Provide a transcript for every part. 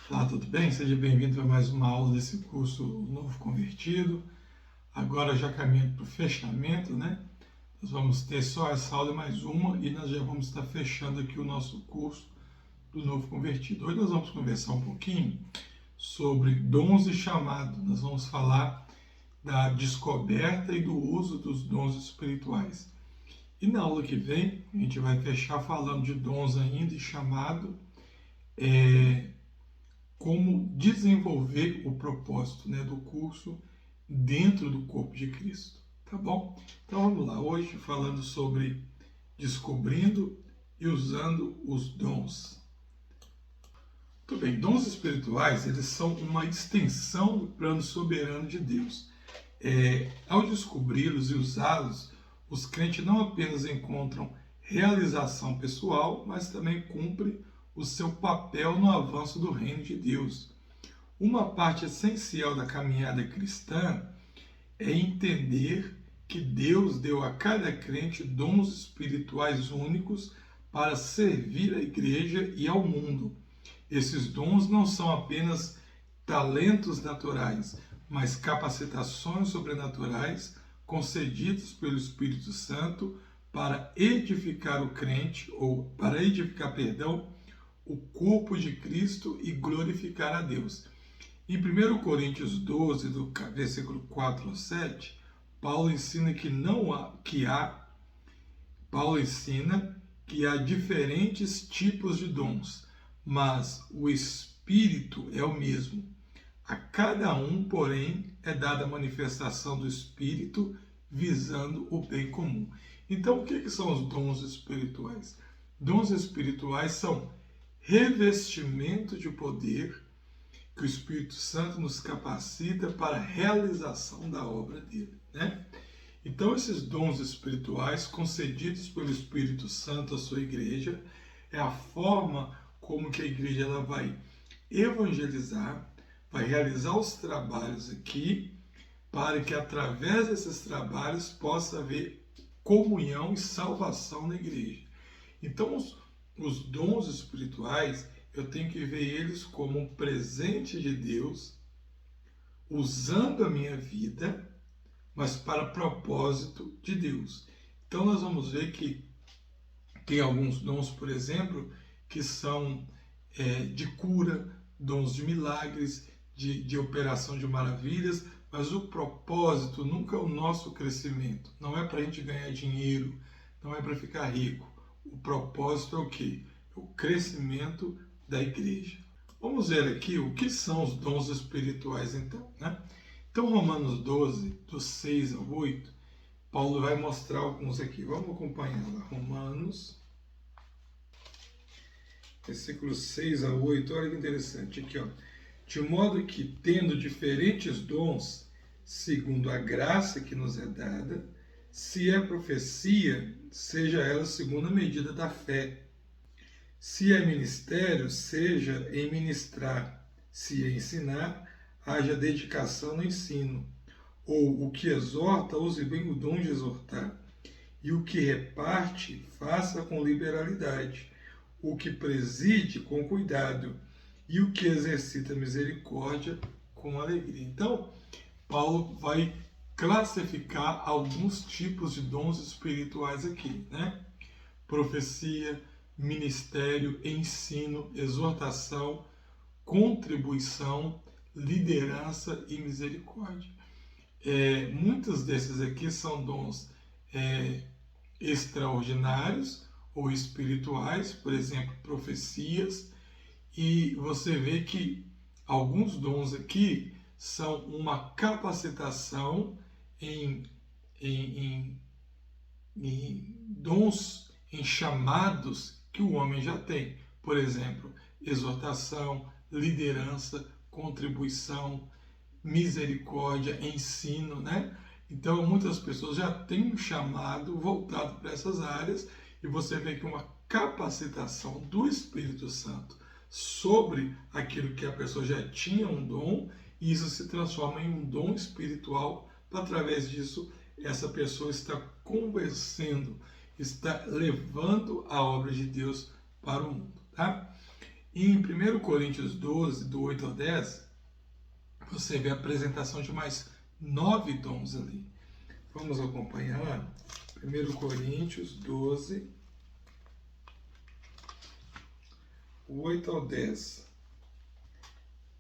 Olá, tudo bem? Seja bem-vindo a mais uma aula desse curso Novo Convertido. Agora já caminhando para o fechamento, né? Nós vamos ter só essa aula e mais uma e nós já vamos estar fechando aqui o nosso curso do Novo Convertido. Hoje nós vamos conversar um pouquinho sobre dons e chamado. Nós vamos falar da descoberta e do uso dos dons espirituais. E na aula que vem, a gente vai fechar falando de dons ainda e chamado, como desenvolver o propósito, né, do curso dentro do corpo de Cristo, tá bom? Então vamos lá, hoje falando sobre descobrindo e usando os dons. Muito bem, dons espirituais, eles são uma extensão do plano soberano de Deus. Ao descobri-los e usá-los, os crentes não apenas encontram realização pessoal, mas também cumprem o seu papel no avanço do reino de Deus. Uma parte essencial da caminhada cristã é entender que Deus deu a cada crente dons espirituais únicos para servir a igreja e ao mundo. Esses dons não são apenas talentos naturais, mas capacitações sobrenaturais concedidas pelo Espírito Santo para edificar o crente, ou para edificar, o corpo de Cristo e glorificar a Deus. Em 1 Coríntios 12, do versículo 4 ao 7, Paulo ensina que há diferentes tipos de dons, mas o Espírito é o mesmo. A cada um, porém, é dada a manifestação do Espírito visando o bem comum. Então, o que são os dons espirituais? Dons espirituais são revestimento de poder que o Espírito Santo nos capacita para a realização da obra dele, né? Então, esses dons espirituais concedidos pelo Espírito Santo à sua igreja é a forma como que a igreja ela vai evangelizar, vai realizar os trabalhos aqui, para que através desses trabalhos possa haver comunhão e salvação na igreja. Então, os dons espirituais, eu tenho que ver eles como um presente de Deus, usando a minha vida, mas para propósito de Deus. Então nós vamos ver que tem alguns dons, por exemplo, que são de cura, dons de milagres, de operação de maravilhas, mas o propósito nunca é o nosso crescimento. Não é para a gente ganhar dinheiro, não é para ficar rico. O propósito é o quê? É o crescimento da igreja. Vamos ver aqui o que são os dons espirituais então, né? Então, Romanos 12, do 6 ao 8, Paulo vai mostrar alguns aqui. Vamos acompanhar lá. Romanos, versículos 6 a 8, olha que interessante aqui, ó. De modo que, tendo diferentes dons, segundo a graça que nos é dada, se é profecia, seja ela segundo a medida da fé. Se é ministério, seja em ministrar. Se é ensinar, haja dedicação no ensino. Ou o que exorta, use bem o dom de exortar. E o que reparte, faça com liberalidade. O que preside, com cuidado. E o que exercita misericórdia, com alegria. Então, Paulo vai classificar alguns tipos de dons espirituais aqui, né? Profecia, ministério, ensino, exortação, contribuição, liderança e misericórdia. Muitos desses aqui são dons extraordinários ou espirituais, por exemplo, profecias, e você vê que alguns dons aqui são uma capacitação em dons, em chamados que o homem já tem. Por exemplo, exortação, liderança, contribuição, misericórdia, ensino, né? Então, muitas pessoas já têm um chamado voltado para essas áreas e você vê que uma capacitação do Espírito Santo sobre aquilo que a pessoa já tinha um dom, e isso se transforma em um dom espiritual. Através disso, essa pessoa está convencendo, está levando a obra de Deus para o mundo, tá? Em 1 Coríntios 12, do 8 ao 10, você vê a apresentação de mais 9 dons ali. Vamos acompanhar 1 Coríntios 12, 8 ao 10.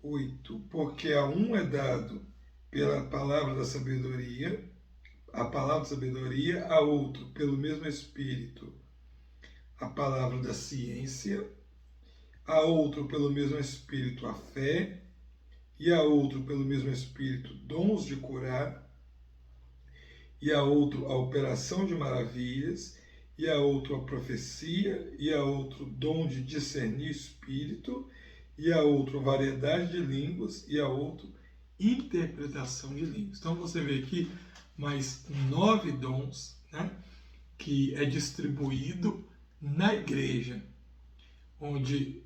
8. Porque a um é dado pela palavra da sabedoria, a palavra da sabedoria, a outro pelo mesmo Espírito, a palavra da ciência, a outro pelo mesmo Espírito a fé, e a outro pelo mesmo Espírito dons de curar, e a outro a operação de maravilhas, e a outro a profecia, e a outro dom de discernir espírito, e a outro variedade de línguas, e a outro interpretação de línguas. Então você vê aqui mais 9 dons, né, que é distribuído na igreja, onde,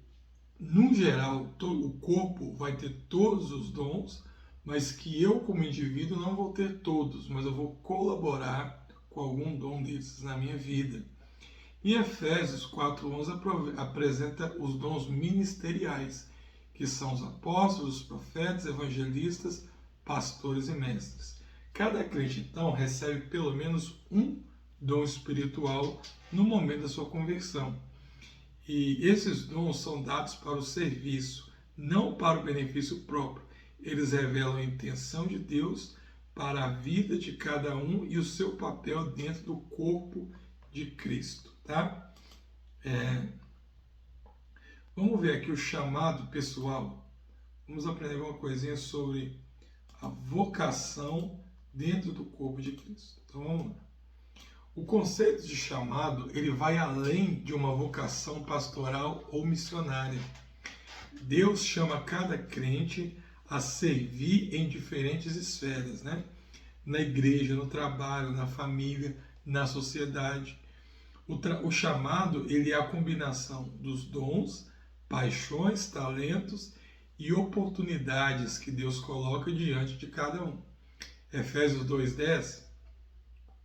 no geral, o corpo vai ter todos os dons, mas que eu, como indivíduo, não vou ter todos, mas eu vou colaborar com algum dom desses na minha vida. E Efésios 4:11 apresenta os dons ministeriais, que são os apóstolos, os profetas, evangelistas, pastores e mestres. Cada crente, então, recebe pelo menos um dom espiritual no momento da sua conversão. E esses dons são dados para o serviço, não para o benefício próprio. Eles revelam a intenção de Deus para a vida de cada um e o seu papel dentro do corpo de Cristo. Tá? Vamos ver aqui o chamado pessoal. Vamos aprender alguma coisinha sobre a vocação dentro do corpo de Cristo. Então vamos lá. O conceito de chamado, ele vai além de uma vocação pastoral ou missionária. Deus chama cada crente a servir em diferentes esferas, né? Na igreja, no trabalho, na família, na sociedade. O chamado, ele é a combinação dos dons, paixões, talentos e oportunidades que Deus coloca diante de cada um. Efésios 2:10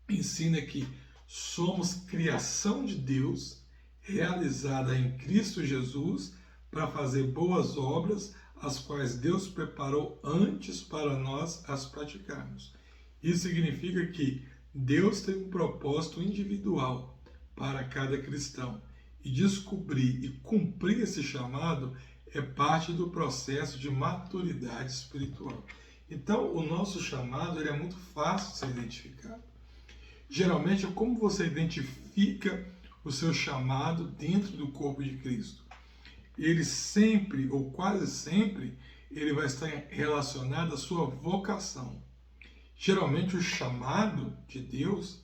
ensina que somos criação de Deus, realizada em Cristo Jesus, para fazer boas obras, as quais Deus preparou antes para nós as praticarmos. Isso significa que Deus tem um propósito individual para cada cristão. E descobrir e cumprir esse chamado é parte do processo de maturidade espiritual. Então, o nosso chamado ele é muito fácil de ser identificado. Geralmente, como você identifica o seu chamado dentro do corpo de Cristo? Ele sempre, ou quase sempre, ele vai estar relacionado à sua vocação. Geralmente, o chamado de Deus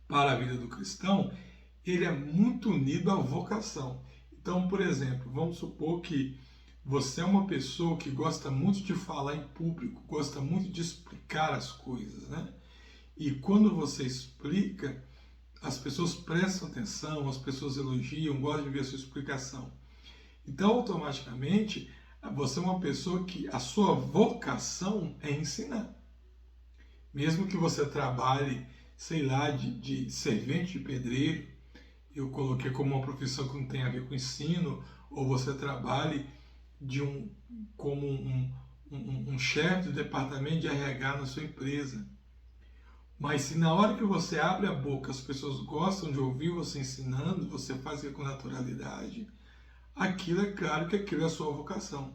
para a vida do cristão, ele é muito unido à vocação. Então, por exemplo, vamos supor que você é uma pessoa que gosta muito de falar em público, gosta muito de explicar as coisas, né? E quando você explica, as pessoas prestam atenção, as pessoas elogiam, gostam de ver a sua explicação. Então, automaticamente, você é uma pessoa que a sua vocação é ensinar. Mesmo que você trabalhe, sei lá, de servente de pedreiro, eu coloquei como uma profissão que não tem a ver com ensino, ou você trabalhe como um chefe do departamento de RH na sua empresa. Mas se na hora que você abre a boca as pessoas gostam de ouvir você ensinando, você faz isso com naturalidade, aquilo é claro que aquilo é a sua vocação.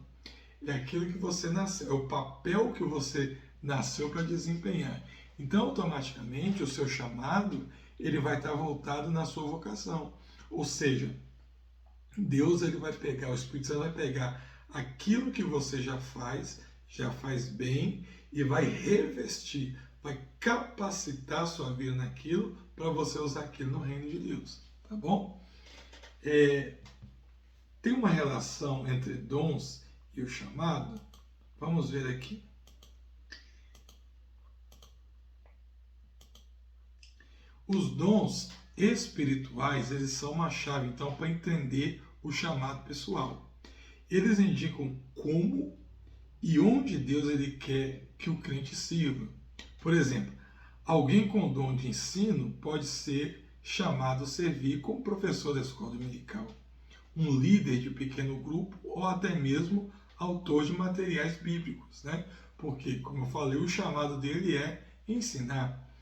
É aquilo que você nasceu, é o papel que você nasceu para desempenhar. Então, automaticamente, o seu chamado, ele vai estar voltado na sua vocação. Ou seja, Deus ele vai pegar, o Espírito Santo vai pegar aquilo que você já faz bem, e vai revestir, vai capacitar a sua vida naquilo para você usar aquilo no reino de Deus, tá bom? Tem uma relação entre dons e o chamado? Vamos ver aqui. Os dons espirituais, eles são uma chave, então, para entender o chamado pessoal. Eles indicam como e onde Deus ele quer que o crente sirva. Por exemplo, alguém com dom de ensino pode ser chamado a servir como professor da escola dominical. um líder de pequeno grupo ou até mesmo autor de materiais bíblicos, né? Porque, como eu falei, o chamado dele é ensinar.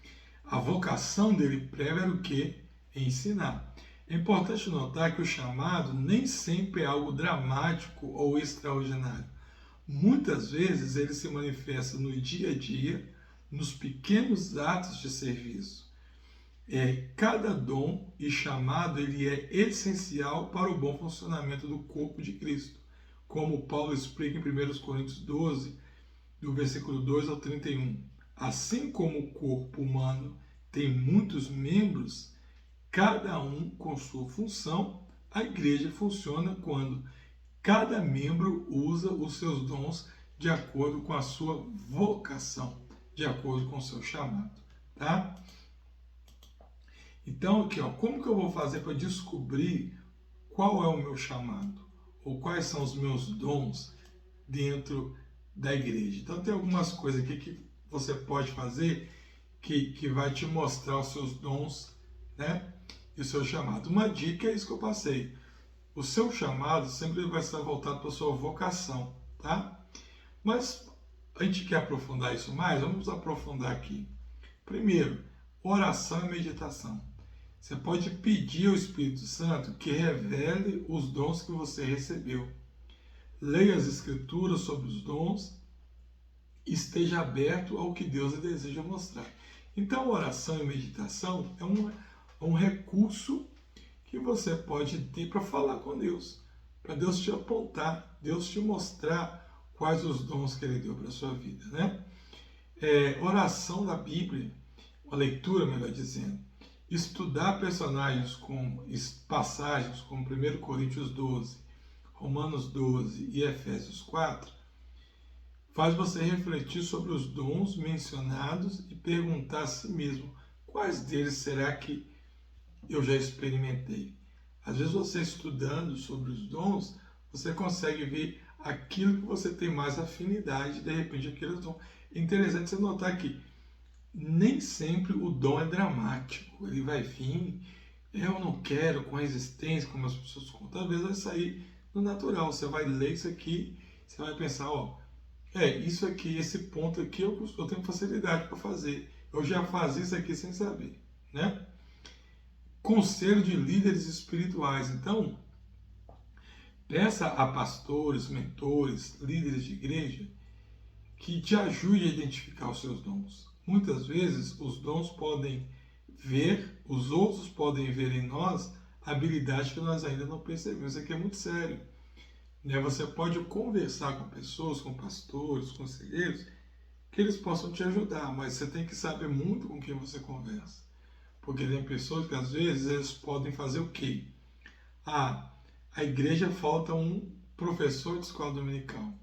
A vocação dele prévia era o quê? Ensinar. É importante notar que o chamado nem sempre é algo dramático ou extraordinário. Muitas vezes ele se manifesta no dia a dia, nos pequenos atos de serviço. Cada dom e chamado ele é essencial para o bom funcionamento do corpo de Cristo, como Paulo explica em 1 Coríntios 12, do versículo 2 ao 31. Assim como o corpo humano tem muitos membros, cada um com sua função, a igreja funciona quando cada membro usa os seus dons de acordo com a sua vocação, de acordo com o seu chamado, tá? Então, aqui, ó, como que eu vou fazer para descobrir qual é o meu chamado? Ou quais são os meus dons dentro da igreja? Então, tem algumas coisas aqui que você pode fazer que vai te mostrar os seus dons, né? E o seu chamado. Uma dica é isso que eu passei. O seu chamado sempre vai estar voltado para a sua vocação, tá? Mas a gente quer aprofundar isso mais? Vamos aprofundar aqui. Primeiro, oração e meditação. Você pode pedir ao Espírito Santo que revele os dons que você recebeu. Leia as Escrituras sobre os dons e esteja aberto ao que Deus deseja mostrar. Então, oração e meditação é um recurso que você pode ter para falar com Deus, para Deus te apontar, Deus te mostrar quais os dons que Ele deu para a sua vida, né? Oração da Bíblia, a leitura, melhor dizendo, estudar passagens como 1 Coríntios 12, Romanos 12 e Efésios 4, faz você refletir sobre os dons mencionados e perguntar a si mesmo, quais deles será que eu já experimentei? Às vezes você estudando sobre os dons, você consegue ver aquilo que você tem mais afinidade, de repente aqueles dons. É interessante você notar que nem sempre o dom é dramático, ele vai vir, eu não quero, com resistência, como as pessoas contam, às vezes vai sair no natural, você vai ler isso aqui, você vai pensar, ó, isso aqui, esse ponto aqui eu tenho facilidade para fazer, eu já fazia isso aqui sem saber, né? Conselho de líderes espirituais, então, peça a pastores, mentores, líderes de igreja, que te ajude a identificar os seus dons. Muitas vezes os dons podem ver, os outros podem ver em nós habilidade que nós ainda não percebemos. Isso aqui é muito sério. Você pode conversar com pessoas, com pastores, conselheiros, que eles possam te ajudar, mas você tem que saber muito com quem você conversa. Porque tem pessoas que às vezes eles podem fazer o quê? A igreja falta um professor de escola dominical.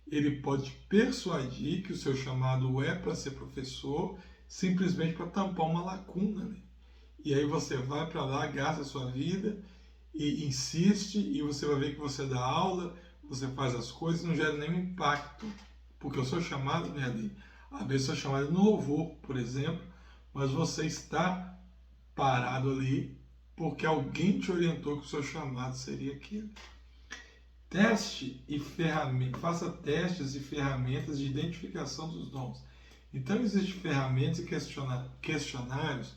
Ele pode persuadir que o seu chamado é para ser professor, simplesmente para tampar uma lacuna, né? E aí você vai para lá, gasta a sua vida e insiste, e você vai ver que você dá aula, você faz as coisas, não gera nenhum impacto, porque o seu chamado não é ali. Às vezes o seu chamado é no louvor, por exemplo, mas você está parado ali porque alguém te orientou que o seu chamado seria aquilo. Faça testes e ferramentas de identificação dos dons. Então, existem ferramentas e questionários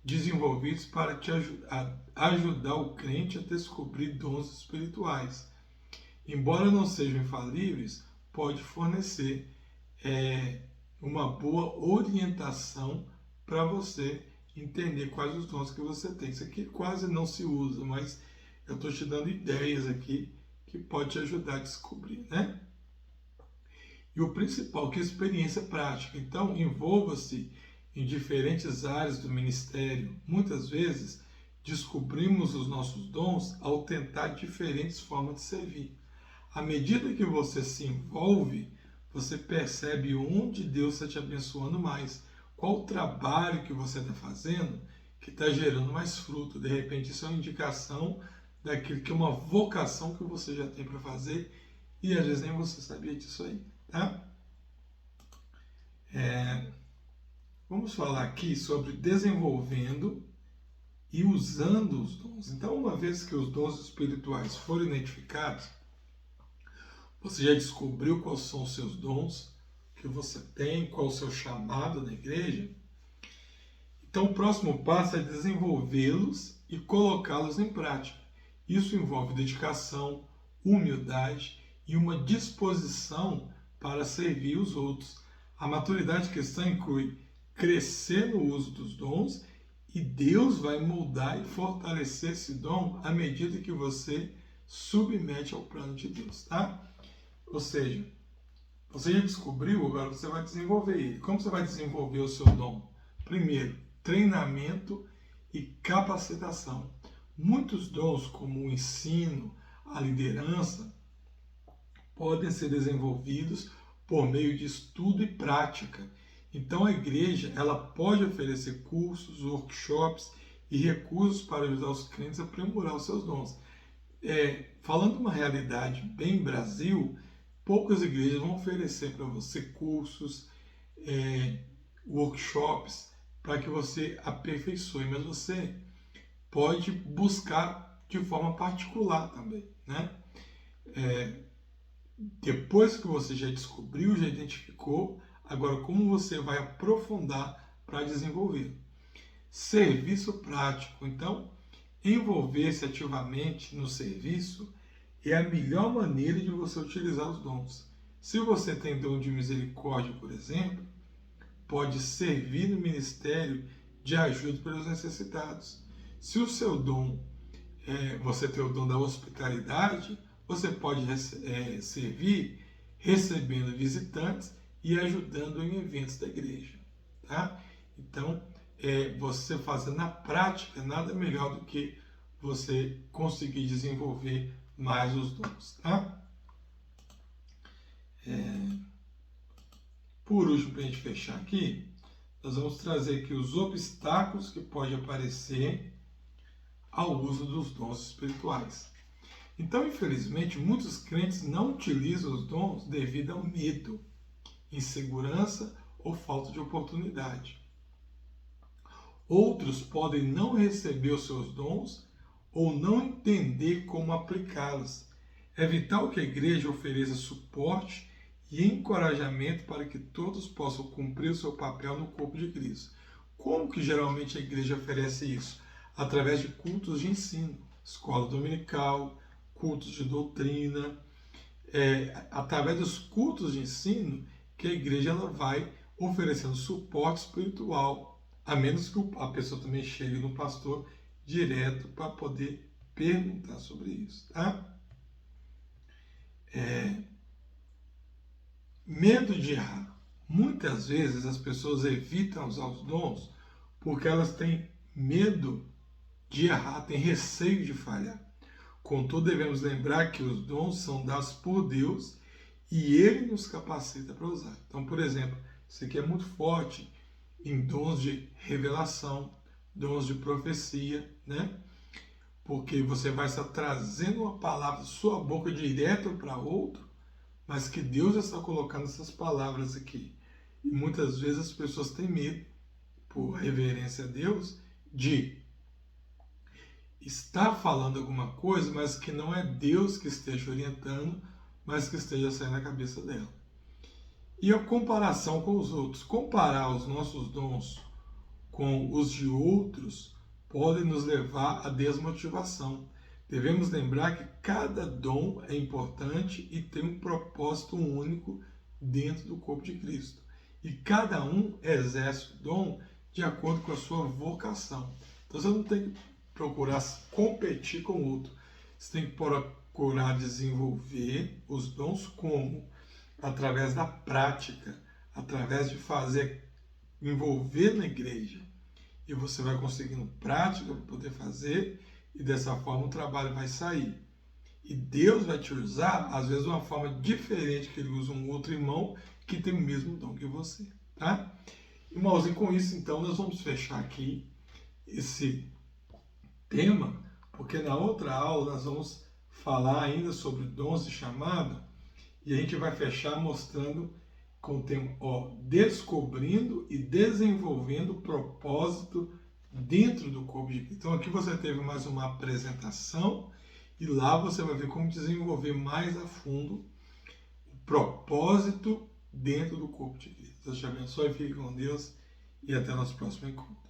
desenvolvidos para te ajudar o crente a descobrir dons espirituais. Embora não sejam infalíveis, pode fornecer uma boa orientação para você entender quais os dons que você tem. Isso aqui quase não se usa, mas eu estou te dando ideias aqui que pode te ajudar a descobrir, né? E o principal, que é a experiência prática. Então, envolva-se em diferentes áreas do ministério. Muitas vezes, descobrimos os nossos dons ao tentar diferentes formas de servir. À medida que você se envolve, você percebe onde Deus está te abençoando mais. Qual o trabalho que você está fazendo que está gerando mais fruto. De repente, isso é uma indicação daquilo que é uma vocação que você já tem para fazer e às vezes nem você sabia disso aí, tá? Vamos falar aqui sobre desenvolvendo e usando os dons. Então, uma vez que os dons espirituais foram identificados, você já descobriu quais são os seus dons que você tem, qual o seu chamado na igreja. Então, o próximo passo é desenvolvê-los e colocá-los em prática. Isso envolve dedicação, humildade e uma disposição para servir os outros. A maturidade cristã inclui crescer no uso dos dons e Deus vai moldar e fortalecer esse dom à medida que você submete ao plano de Deus, tá? Ou seja, você já descobriu, agora você vai desenvolver ele. Como você vai desenvolver o seu dom? Primeiro, treinamento e capacitação. Muitos dons, como o ensino, a liderança, podem ser desenvolvidos por meio de estudo e prática. Então a igreja ela pode oferecer cursos, workshops e recursos para ajudar os crentes a aprimorar os seus dons. Falando uma realidade bem Brasil, poucas igrejas vão oferecer para você cursos, workshops, para que você aperfeiçoe, mas você pode buscar de forma particular também, né? Depois que você já descobriu, já identificou, agora como você vai aprofundar para desenvolver. Serviço prático. Então, envolver-se ativamente no serviço é a melhor maneira de você utilizar os dons. Se você tem dom de misericórdia, por exemplo, pode servir no ministério de ajuda para os necessitados. Se o seu dom, você tem o dom da hospitalidade, você pode servir recebendo visitantes e ajudando em eventos da igreja. Tá? Então, você fazer na prática nada melhor do que você conseguir desenvolver mais os dons. Tá? Por último, para a gente fechar aqui, nós vamos trazer aqui os obstáculos que podem aparecer ao uso dos dons espirituais. Então, infelizmente, muitos crentes não utilizam os dons devido ao medo, insegurança ou falta de oportunidade. Outros podem não receber os seus dons ou não entender como aplicá-los. É vital que a igreja ofereça suporte e encorajamento para que todos possam cumprir o seu papel no corpo de Cristo. Como que geralmente a igreja oferece isso? Através de cultos de ensino, escola dominical, cultos de doutrina, através dos cultos de ensino que a igreja ela vai oferecendo suporte espiritual, a menos que a pessoa também chegue no pastor direto para poder perguntar sobre isso. Tá? Medo de errar. Muitas vezes as pessoas evitam usar os dons porque elas têm medo de errar, têm receio de falhar. Contudo, devemos lembrar que os dons são dados por Deus e Ele nos capacita para usar. Então, por exemplo, isso aqui é muito forte em dons de revelação, dons de profecia, né? Porque você vai estar trazendo uma palavra de sua boca direto para outro, mas que Deus está colocando essas palavras aqui. E muitas vezes as pessoas têm medo, por reverência a Deus, de estar falando alguma coisa, mas que não é Deus que esteja orientando, mas que esteja saindo da cabeça dela. E a comparação com os outros. Comparar os nossos dons com os de outros pode nos levar à desmotivação. Devemos lembrar que cada dom é importante e tem um propósito único dentro do corpo de Cristo. E cada um exerce o dom de acordo com a sua vocação. Então você não tem que procurar competir com o outro. Você tem que procurar desenvolver os dons como? Através da prática, através de fazer, envolver na igreja. E você vai conseguindo prática para poder fazer, e dessa forma o trabalho vai sair. E Deus vai te usar, às vezes, de uma forma diferente que Ele usa um outro irmão que tem o mesmo dom que você. Tá? Irmãos, e com isso, então, nós vamos fechar aqui esse tema, porque na outra aula nós vamos falar ainda sobre dons de chamada, e a gente vai fechar mostrando com o tema, descobrindo e desenvolvendo o propósito dentro do corpo de Cristo. Então aqui você teve mais uma apresentação e lá você vai ver como desenvolver mais a fundo o propósito dentro do corpo de Cristo. Deus te abençoe, fique com Deus e até nosso próximo encontro.